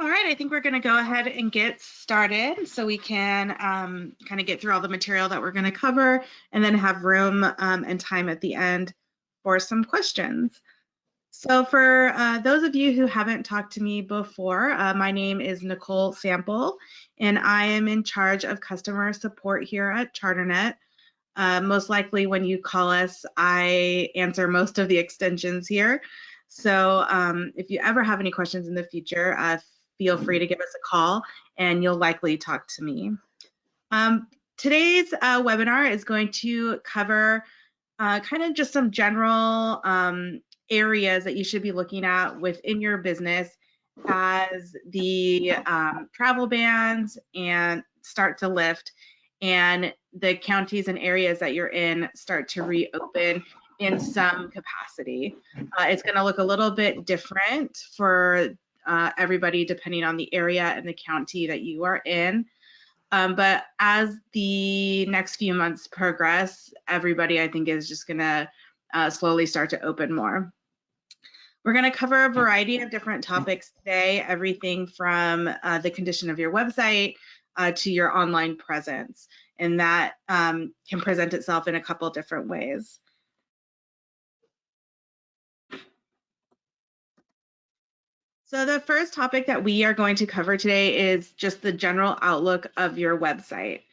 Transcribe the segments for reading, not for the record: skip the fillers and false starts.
All right, I think we're going to go ahead and get started so we can kind of get through all the material that we're going to cover and then have room and time at the end for some questions. So for those of you who haven't talked to me before, my name is Nicole Sample, and I am in charge of customer support here at CharterNet. Most likely when you call us, I answer most of the extensions here. So if you ever have any questions in the future, feel free to give us a call and you'll likely talk to me. Today's webinar is going to cover kind of just some general areas that you should be looking at within your business as the travel bans and start to lift and the counties and areas that you're in start to reopen in some capacity. It's going to look a little bit different for everybody depending on the area and the county that you are in. But as the next few months progress, everybody I think is just going to slowly start to open more. We're going to cover a variety of different topics today, everything from the condition of your website to your online presence, and that can present itself in a couple different ways. So the first topic that we are going to cover today is just the general outlook of your website.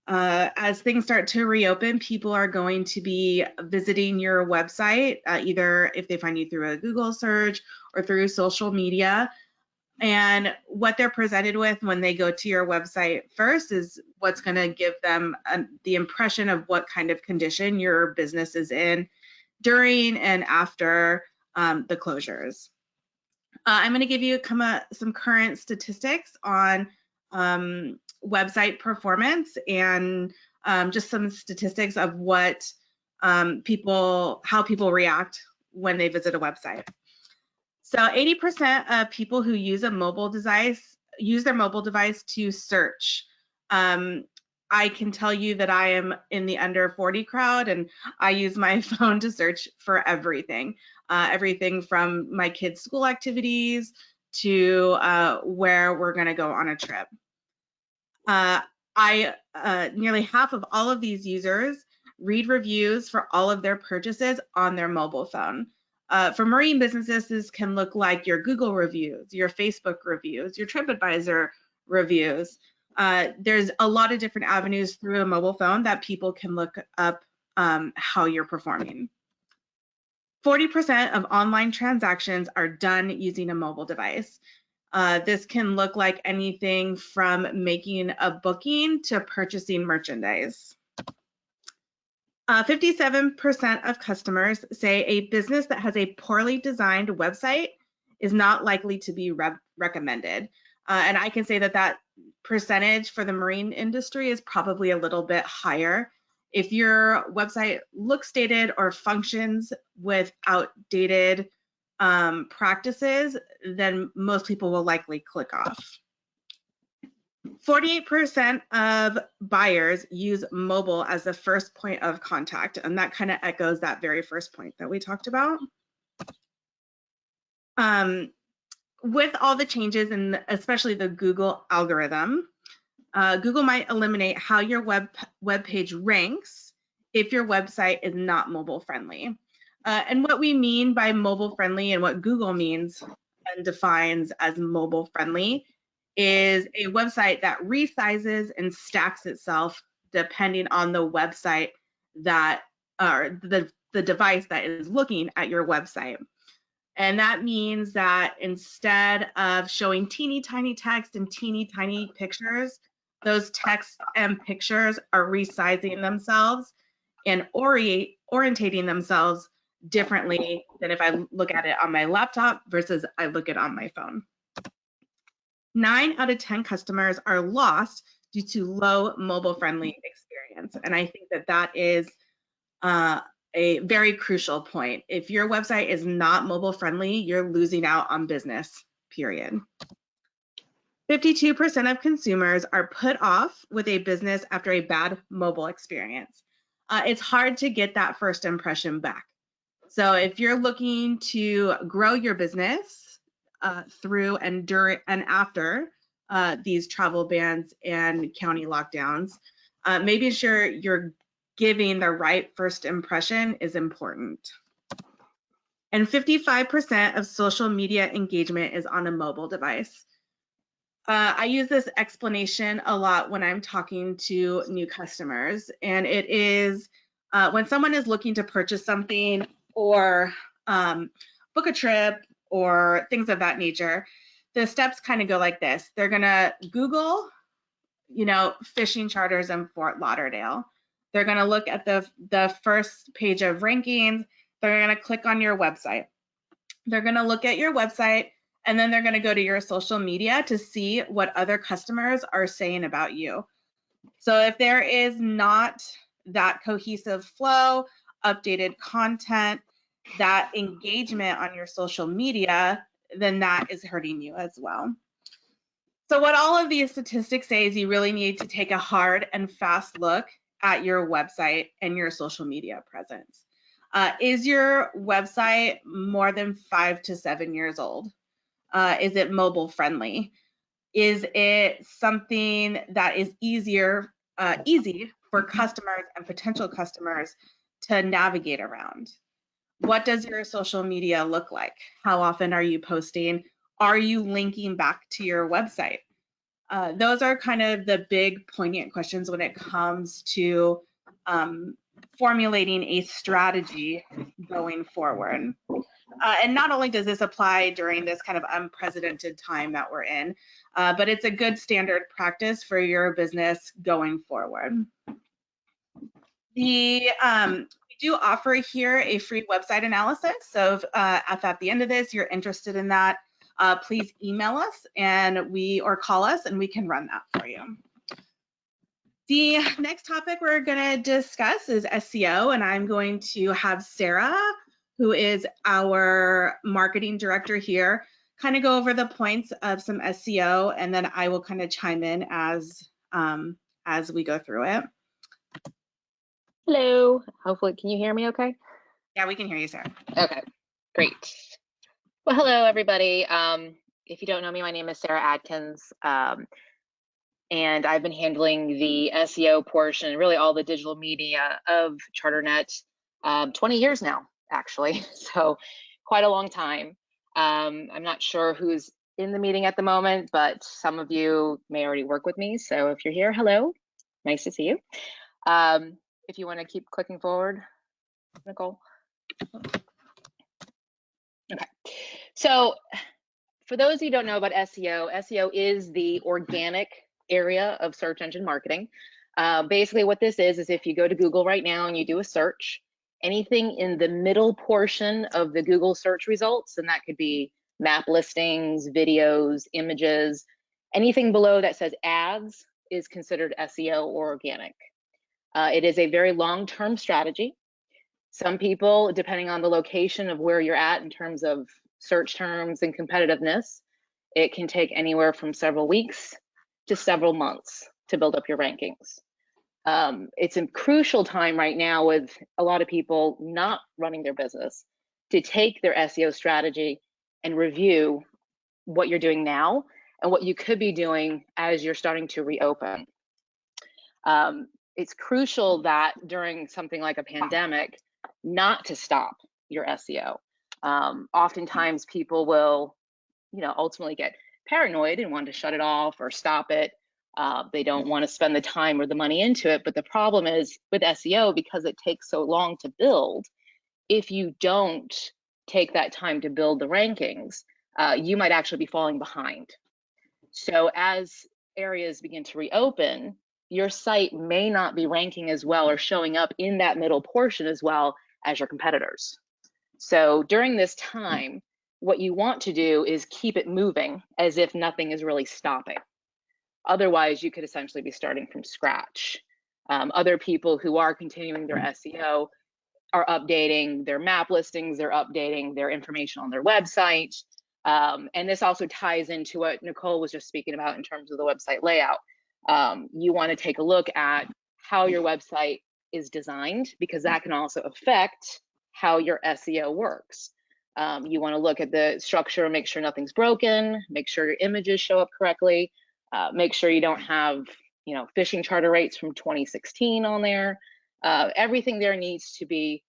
As things start to reopen, people are going to be visiting your website, either if they find you through a Google search or through social media. And what they're presented with when they go to your website first is what's going to give them the impression of what kind of condition your business is in during and after the closures. I'm going to give you some current statistics on website performance and just some statistics of what how people react when they visit a website. So 80% of people who use a mobile device use their mobile device to search. I can tell you that I am in the under 40 crowd and I use my phone to search for everything. Everything from my kids' school activities to where we're going to go on a trip. Nearly half of all of these users read reviews for all of their purchases on their mobile phone. For marine businesses, this can look like your Google reviews, your Facebook reviews, your TripAdvisor reviews. There's a lot of different avenues through a mobile phone that people can look up how you're performing. 40% of online transactions are done using a mobile device. This can look like anything from making a booking to purchasing merchandise. 57% of customers say a business that has a poorly designed website is not likely to be recommended. And I can say that that percentage for the marine industry is probably a little bit higher. If your website looks dated or functions with outdated practices, then most people will likely click off. 48% of buyers use mobile as the first point of contact, and that kind of echoes that very first point that we talked about. With all the changes, and especially the Google algorithm, Google might eliminate how your web page ranks if your website is not mobile friendly. And what we mean by mobile friendly and what Google means and defines as mobile friendly is a website that resizes and stacks itself depending on the website that, or the device that is looking at your website. And that means that instead of showing teeny tiny text and teeny tiny pictures, those text and pictures are resizing themselves and orientating themselves differently than if I look at it on my laptop versus I look at it on my phone. 9 out of 10 customers are lost due to low mobile-friendly experience. And I think that that is a very crucial point. If your website is not mobile-friendly, you're losing out on business, period. 52% of consumers are put off with a business after a bad mobile experience. It's hard to get that first impression back. So if you're looking to grow your business, through and during and after these travel bans and county lockdowns. Making sure you're giving the right first impression is important. And 55% of social media engagement is on a mobile device. I use this explanation a lot when I'm talking to new customers, and it is when someone is looking to purchase something or book a trip or things of that nature, the steps kind of go like this. They're gonna Google, fishing charters in Fort Lauderdale. They're gonna look at the first page of rankings. They're gonna click on your website. They're gonna look at your website, and then they're gonna go to your social media to see what other customers are saying about you. So if there is not that cohesive flow, updated content, that engagement on your social media, then that is hurting you as well. So what all of these statistics say is you really need to take a hard and fast look at your website and your social media presence. Is your website more than 5 to 7 years old? Is it mobile friendly? Is it something that is easy for customers and potential customers to navigate around? What does your social media look like? How often are you posting? Are you linking back to your website? Those are kind of the big poignant questions when it comes to formulating a strategy going forward. And not only does this apply during this kind of unprecedented time that we're in, but it's a good standard practice for your business going forward. We do offer here a free website analysis. So if at the end of this you're interested in that, please email us or call us and we can run that for you. The next topic we're going to discuss is SEO, and I'm going to have Sarah, who is our marketing director here, kind of go over the points of some SEO, and then I will kind of chime in as we go through it. Hello. Hopefully, can you hear me okay? Yeah, we can hear you, Sarah. Okay, great. Well, hello, everybody. If you don't know me, my name is Sarah Adkins, and I've been handling the SEO portion, really all the digital media of CharterNet 20 years now, actually, so quite a long time. I'm not sure who's in the meeting at the moment, but some of you may already work with me, so if you're here, hello, nice to see you. If you want to keep clicking forward, Nicole. Okay, so for those who don't know about SEO, SEO is the organic area of search engine marketing. Basically what this is if you go to Google right now and you do a search, anything in the middle portion of the Google search results, and that could be map listings, videos, images, anything below that says ads is considered SEO or organic. It is a very long-term strategy. Some people, depending on the location of where you're at in terms of search terms and competitiveness, it can take anywhere from several weeks to several months to build up your rankings. It's a crucial time right now with a lot of people not running their business to take their SEO strategy and review what you're doing now and what you could be doing as you're starting to reopen. It's crucial that during something like a pandemic, not to stop your SEO. Oftentimes people will, ultimately get paranoid and want to shut it off or stop it. They don't want to spend the time or the money into it. But the problem is with SEO, because it takes so long to build, if you don't take that time to build the rankings, you might actually be falling behind. So as areas begin to reopen, your site may not be ranking as well or showing up in that middle portion as well as your competitors. So during this time, what you want to do is keep it moving as if nothing is really stopping. Otherwise, you could essentially be starting from scratch. Other people who are continuing their SEO are updating their map listings, they're updating their information on their website. And this also ties into what Nicole was just speaking about in terms of the website layout. You want to take a look at how your website is designed, because that can also affect how your SEO works. You want to look at the structure, make sure nothing's broken, make sure your images show up correctly, make sure you don't have, phishing charter rates from 2016 on there. Everything there needs to be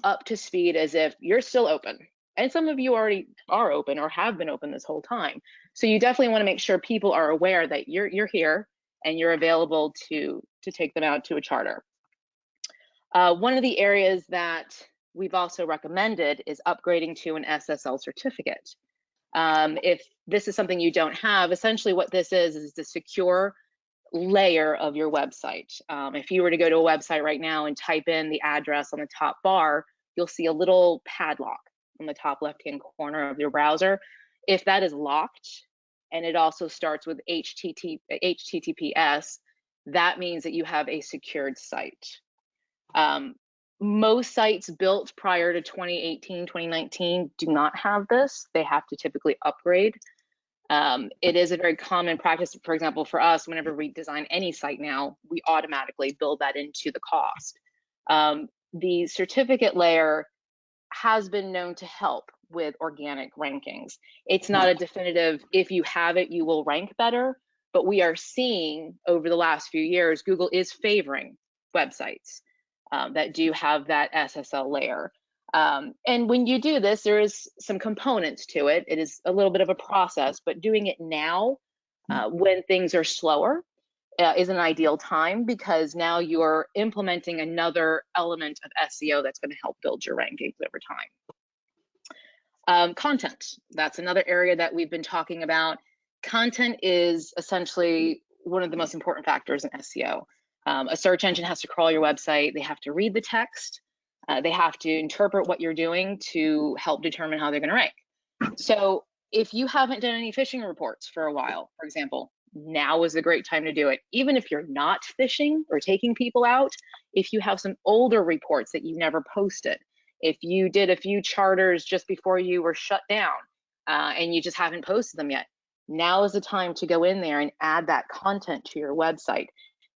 up to speed as if you're still open. And some of you already are open or have been open this whole time. So you definitely want to make sure people are aware that you're here and you're available to take them out to a charter. One of the areas that we've also recommended is upgrading to an SSL certificate. If this is something you don't have, essentially what this is the secure layer of your website. If you were to go to a website right now and type in the address on the top bar, you'll see a little padlock on the top left-hand corner of your browser. If that is locked, and it also starts with HTTPS, that means that you have a secured site. Most sites built prior to 2018, 2019 do not have this. They have to typically upgrade. It is a very common practice. For example, for us, whenever we design any site now, we automatically build that into the cost. The certificate layer has been known to help with organic rankings. It's not a definitive, if you have it, you will rank better, but we are seeing over the last few years, Google is favoring websites that do have that SSL layer. And when you do this, there is some components to it. It is a little bit of a process, but doing it now when things are slower is an ideal time, because now you're implementing another element of SEO that's going to help build your rankings over time. Content, that's another area that we've been talking about. Content is essentially one of the most important factors in SEO. A search engine has to crawl your website. They have to read the text. They have to interpret what you're doing to help determine how they're going to rank. So if you haven't done any phishing reports for a while, for example, now is a great time to do it. Even if you're not phishing or taking people out, if you have some older reports that you never posted, if you did a few charters just before you were shut down and you just haven't posted them yet, now is the time to go in there and add that content to your website.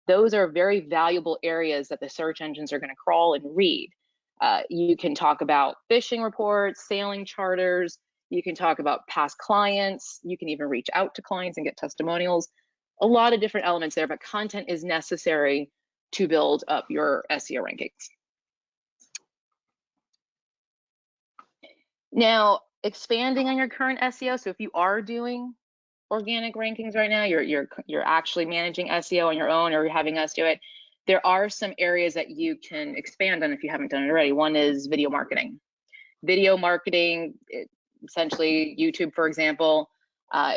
Those are very valuable areas that the search engines are going to crawl and read. You can talk about phishing reports, sailing charters. You can talk about past clients. You can even reach out to clients and get testimonials. A lot of different elements there, but content is necessary to build up your SEO rankings. Now, expanding on your current SEO. So if you are doing organic rankings right now, you're actually managing SEO on your own, or you're having us do it, there are some areas that you can expand on if you haven't done it already. One is video marketing. Video marketing, essentially YouTube, for example,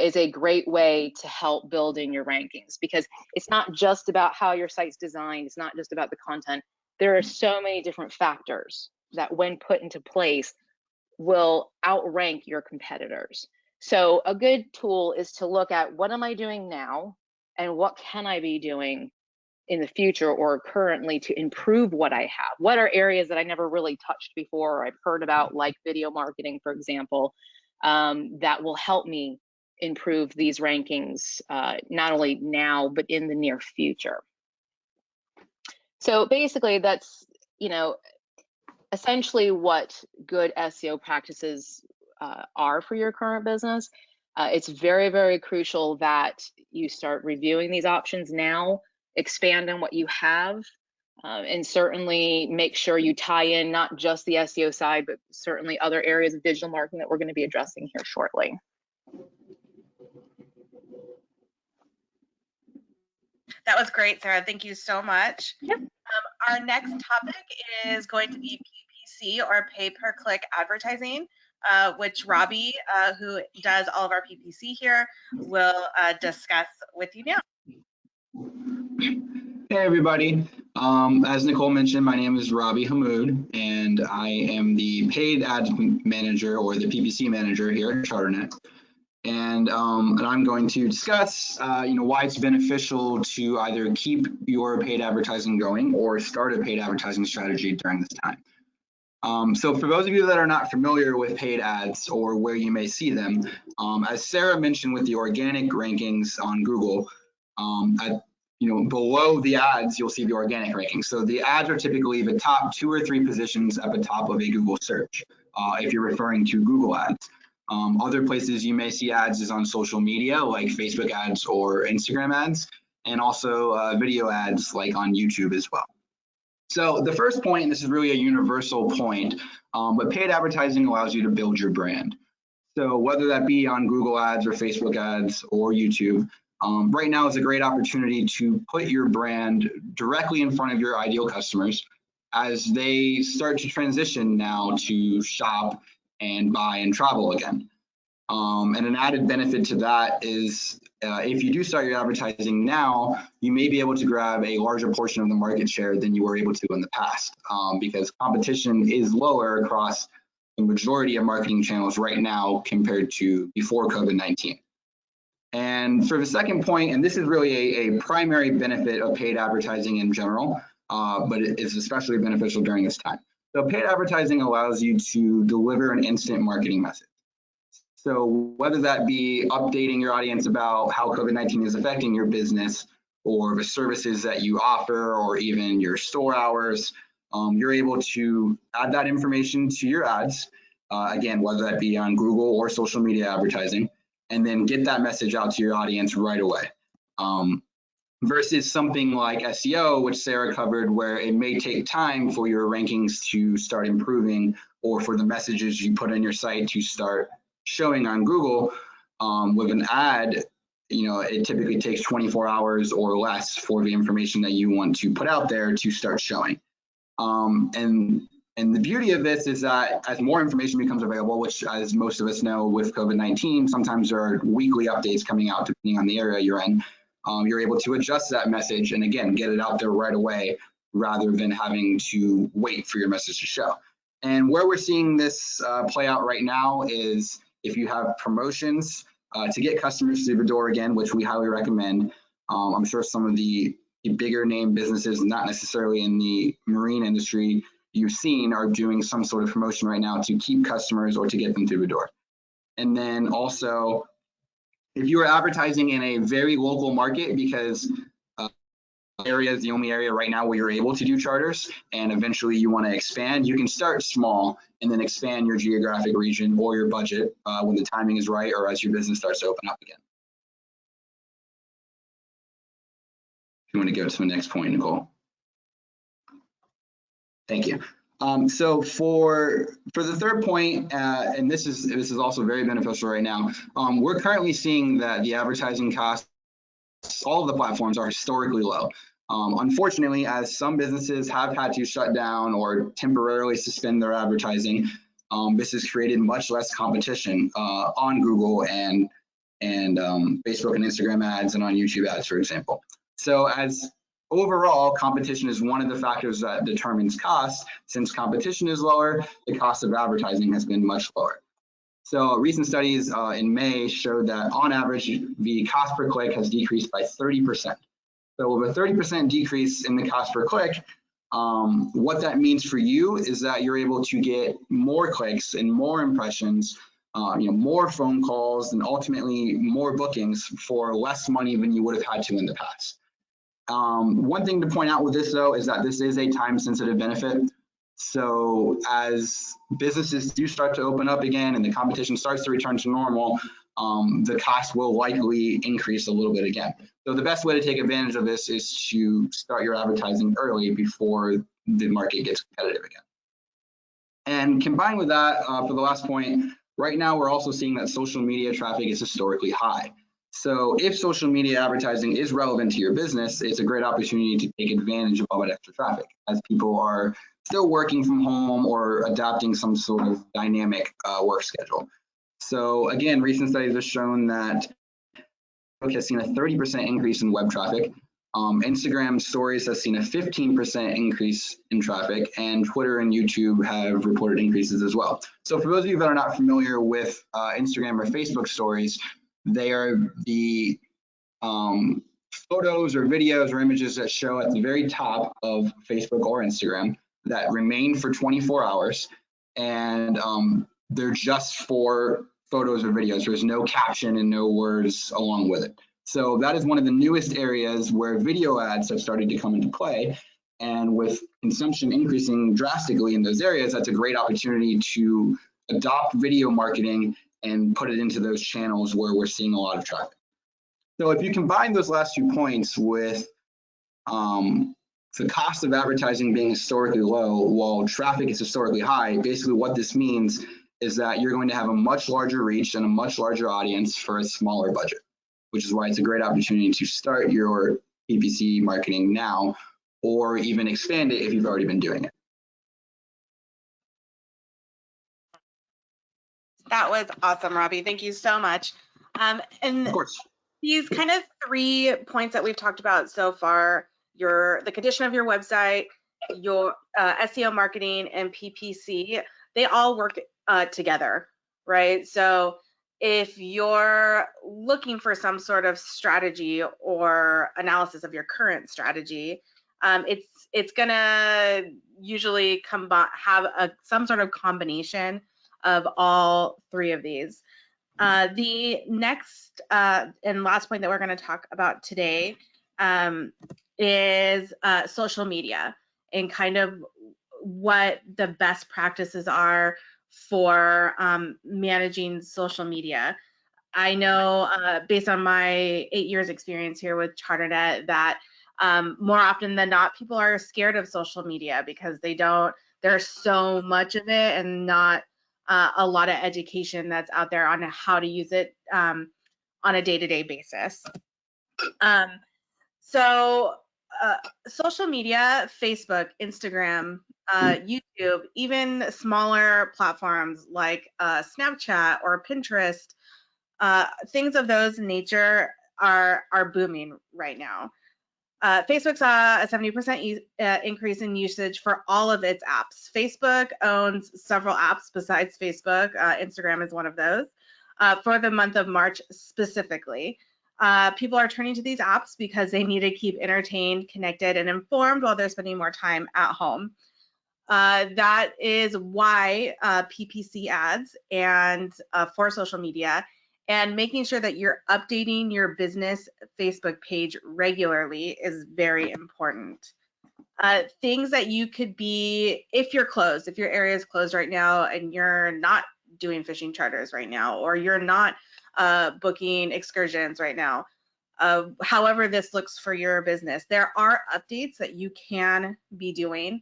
is a great way to help building your rankings, because it's not just about how your site's designed. It's not just about the content. There are so many different factors that, when put into place, will outrank your competitors. So a good tool is to look at, what am I doing now and what can I be doing in the future or currently to improve what I have? What are areas that I never really touched before or I've heard about, like video marketing, for example, that will help me improve these rankings, not only now, but in the near future. So basically that's, essentially what good SEO practices are for your current business. It's very, very crucial that you start reviewing these options now, expand on what you have, and certainly make sure you tie in not just the SEO side, but certainly other areas of digital marketing that we're going to be addressing here shortly. That was great, Sarah. Thank you so much. Yep. Our next topic is going to be PPC, or pay-per-click advertising, which Robbie, who does all of our PPC here, will discuss with you now. Hey everybody, as Nicole mentioned, my name is Robbie Hamoud, and I am the paid ads manager, or the PPC manager here at CharterNet. And I'm going to discuss, why it's beneficial to either keep your paid advertising going or start a paid advertising strategy during this time. So for those of you that are not familiar with paid ads or where you may see them, as Sarah mentioned with the organic rankings on Google, below the ads, you'll see the organic rankings. So the ads are typically the top 2 or 3 positions at the top of a Google search. if you're referring to Google Ads. Other places you may see ads is on social media like Facebook ads or Instagram ads, and also video ads like on YouTube as well. So the first point, and this is really a universal point, but paid advertising allows you to build your brand. So whether that be on Google ads or Facebook ads or YouTube, right now is a great opportunity to put your brand directly in front of your ideal customers as they start to transition now to shop and buy and travel again. And an added benefit to that is if you do start your advertising now, you may be able to grab a larger portion of the market share than you were able to in the past, because competition is lower across the majority of marketing channels right now compared to before COVID-19. And for the second point, and this is really a primary benefit of paid advertising in general, but it is especially beneficial during this time. So paid advertising allows you to deliver an instant marketing message. So whether that be updating your audience about how COVID-19 is affecting your business or the services that you offer or even your store hours, you're able to add that information to your ads, again, whether that be on Google or social media advertising, and then get that message out to your audience right away. Versus something like SEO, which Sarah covered, where it may take time for your rankings to start improving or for the messages you put on your site to start showing on Google. With an ad, it typically takes 24 hours or less for the information that you want to put out there to start showing. And the beauty of this is that as more information becomes available, which as most of us know with COVID-19, sometimes there are weekly updates coming out depending on the area you're in, you're able to adjust that message and again, get it out there right away rather than having to wait for your message to show. And where we're seeing this play out right now is if you have promotions to get customers through the door again, which we highly recommend. I'm sure some of the bigger name businesses, not necessarily in the marine industry, you've seen are doing some sort of promotion right now to keep customers or to get them through the door. And then also, if you are advertising in a very local market, because area is the only area right now where you're able to do charters, and eventually you want to expand, you can start small and then expand your geographic region or your budget when the timing is right or as your business starts to open up again. If you want to go to the next point, Nicole. Thank you. So for the third point, and this is also very beneficial right now, we're currently seeing that the advertising costs, all of the platforms are historically low. Unfortunately, as some businesses have had to shut down or temporarily suspend their advertising, this has created much less competition on Google and Facebook and Instagram ads and on YouTube ads, for example. So as overall, competition is one of the factors that determines cost. Since competition is lower, the cost of advertising has been much lower. So recent studies in May showed that on average, the cost per click has decreased by 30%. So with a 30% decrease in the cost per click, what that means for you is that you're able to get more clicks and more impressions, more phone calls, and ultimately more bookings for less money than you would have had to in the past. One thing to point out with this though is that this is a time-sensitive benefit. So as businesses do start to open up again and the competition starts to return to normal, the cost will likely increase a little bit again. So the best way to take advantage of this is to start your advertising early before the market gets competitive again. And combined with that, for the last point, right now we're also seeing that social media traffic is historically high. So if social media advertising is relevant to your business, it's a great opportunity to take advantage of all that extra traffic as people are still working from home or adopting some sort of dynamic work schedule. So again, recent studies have shown that Facebook has seen a 30% increase in web traffic. Instagram stories has seen a 15% increase in traffic, and Twitter and YouTube have reported increases as well. So for those of you that are not familiar with Instagram or Facebook stories, they are the photos or videos or images that show at the very top of Facebook or Instagram that remain for 24 hours. And they're just for photos or videos. There's no caption and no words along with it. So that is one of the newest areas where video ads have started to come into play. And with consumption increasing drastically in those areas, that's a great opportunity to adopt video marketing and put it into those channels where we're seeing a lot of traffic. So if you combine those last 2 points with the cost of advertising being historically low while traffic is historically high, basically what this means is that you're going to have a much larger reach and a much larger audience for a smaller budget, which is why it's a great opportunity to start your PPC marketing now, or even expand it if you've already been doing it. That was awesome, Robbie. Thank you so much. And Of course. these kind of 3 points that we've talked about so far, the condition of your website, your SEO marketing, and PPC, they all work together, right? So if you're looking for some sort of strategy or analysis of your current strategy, it's gonna usually have some sort of combination of all 3 of these. The next and last point that we're going to talk about today is social media and kind of what the best practices are for managing social media. I know based on my 8 years experience here with CharterNet that more often than not, people are scared of social media because there's so much of it and not a lot of education that's out there on how to use it on a day-to-day basis. So social media, Facebook, Instagram, YouTube, even smaller platforms like Snapchat or Pinterest, things of those nature are booming right now. Facebook saw a 70% increase in usage for all of its apps. Facebook owns several apps besides Facebook. Instagram is one of those. For the month of March specifically, people are turning to these apps because they need to keep entertained, connected, and informed while they're spending more time at home. That is why PPC ads and for social media and making sure that you're updating your business Facebook page regularly is very important. Things that you could be, if your area is closed right now and you're not doing fishing charters right now, or you're not booking excursions right now, however this looks for your business, there are updates that you can be doing.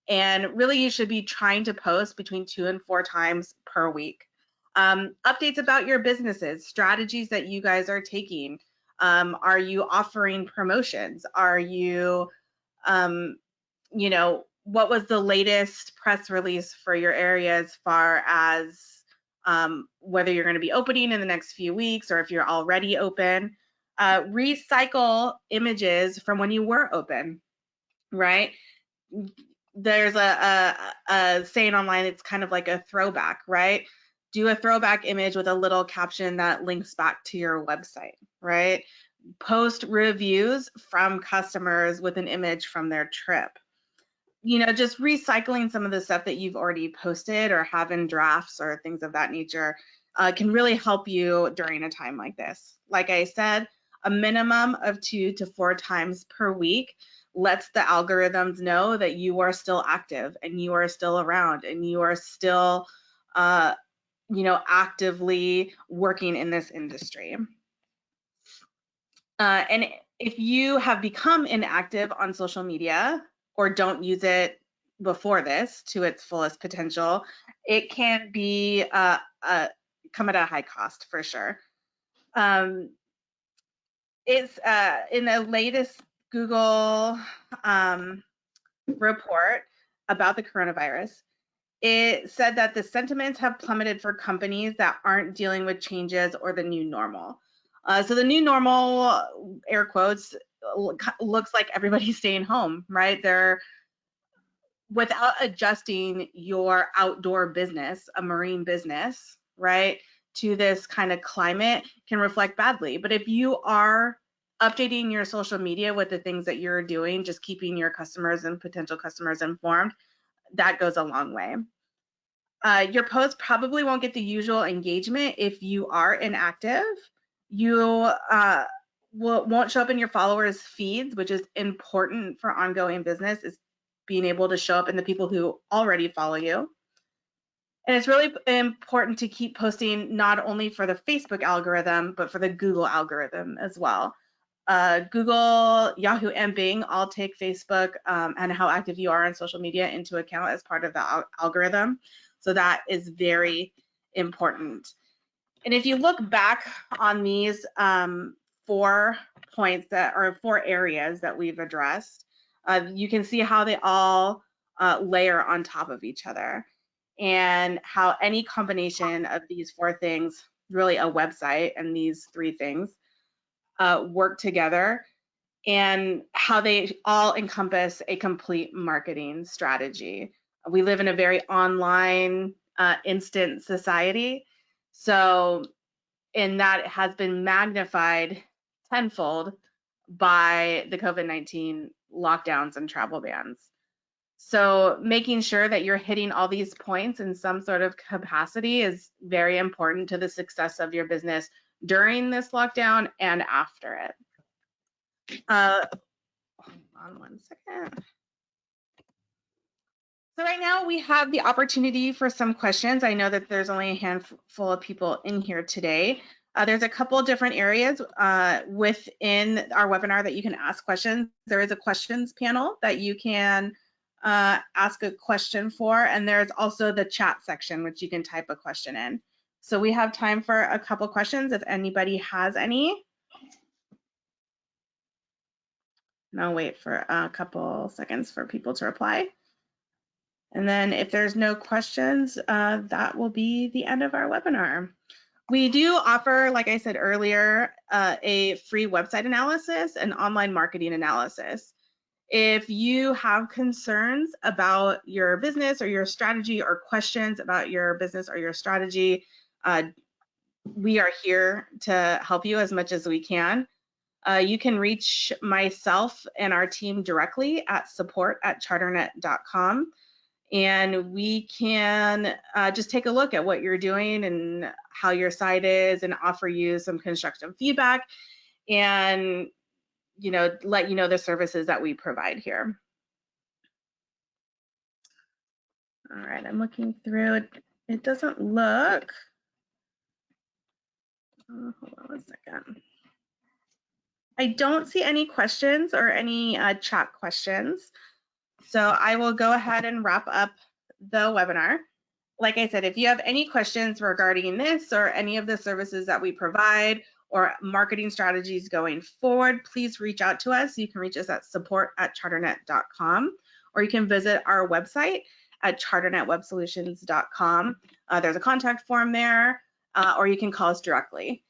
And really, you should be trying to post between 2 and 4 times per week. Updates about your businesses, strategies that you guys are taking. Are you offering promotions? Are you, what was the latest press release for your area as far as whether you're going to be opening in the next few weeks or if you're already open? Recycle images from when you were open, right? There's a saying online, it's kind of like a throwback, right? Do a throwback image with a little caption that links back to your website, right? Post reviews from customers with an image from their trip. Just recycling some of the stuff that you've already posted or have in drafts or things of that nature can really help you during a time like this. Like I said, a minimum of 2 to 4 times per week lets the algorithms know that you are still active and you are still around and you are still, actively working in this industry. And if you have become inactive on social media or don't use it before this to its fullest potential, it can be come at a high cost for sure. It's in the latest Google report about the coronavirus, it said that the sentiments have plummeted for companies that aren't dealing with changes or the new normal. So the new normal, air quotes, looks like everybody's staying home, right? They're without adjusting your outdoor business, a marine business, right, to this kind of climate can reflect badly. But if you are updating your social media with the things that you're doing, just keeping your customers and potential customers informed, that goes a long way. Your post probably won't get the usual engagement if you are inactive. You won't show up in your followers feeds, which is important for ongoing business, is being able to show up in the people who already follow you. And it's really important to keep posting not only for the Facebook algorithm, but for the Google algorithm as well. Google, Yahoo, and Bing all take Facebook and how active you are on social media into account as part of the algorithm. So that is very important. And if you look back on these 4 points that are 4 areas that we've addressed, you can see how they all layer on top of each other, and how any combination of these 4 things, really a website and these 3 things, work together, and how they all encompass a complete marketing strategy. We live in a very online, instant society. So, and that has been magnified tenfold by the COVID-19 lockdowns and travel bans. So making sure that you're hitting all these points in some sort of capacity is very important to the success of your business during this lockdown and after it. Hold on one second. So right now we have the opportunity for some questions. I know that there's only a handful of people in here today. There's a couple different areas within our webinar that you can ask questions. There is a questions panel that you can ask a question for, and there's also the chat section, which you can type a question in. So we have time for a couple questions if anybody has any. And I'll wait for a couple seconds for people to reply. And then if there's no questions, that will be the end of our webinar. We do offer, like I said earlier, a free website analysis and online marketing analysis. If you have concerns about your business or your strategy, or questions about your business or your strategy, we are here to help you as much as we can. You can reach myself and our team directly at support@charternet.com. And we can just take a look at what you're doing and how your site is, and offer you some constructive feedback, and let you know the services that we provide here. All right, I'm looking through it. It doesn't look. Hold on one second. I don't see any questions or any chat questions. So I will go ahead and wrap up the webinar. Like I said, if you have any questions regarding this or any of the services that we provide or marketing strategies going forward, please reach out to us. You can reach us at support@charternet.com, or you can visit our website at charternetwebsolutions.com. There's a contact form there, or you can call us directly.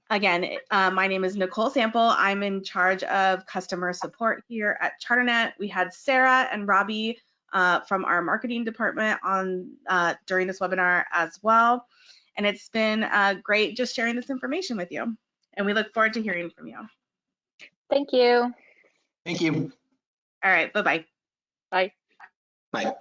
Again, my name is Nicole Sample. I'm in charge of customer support here at CharterNet. We had Sarah and Robbie from our marketing department on during this webinar as well. And it's been great just sharing this information with you. And we look forward to hearing from you. Thank you. Thank you. All right, bye-bye. Bye. Bye.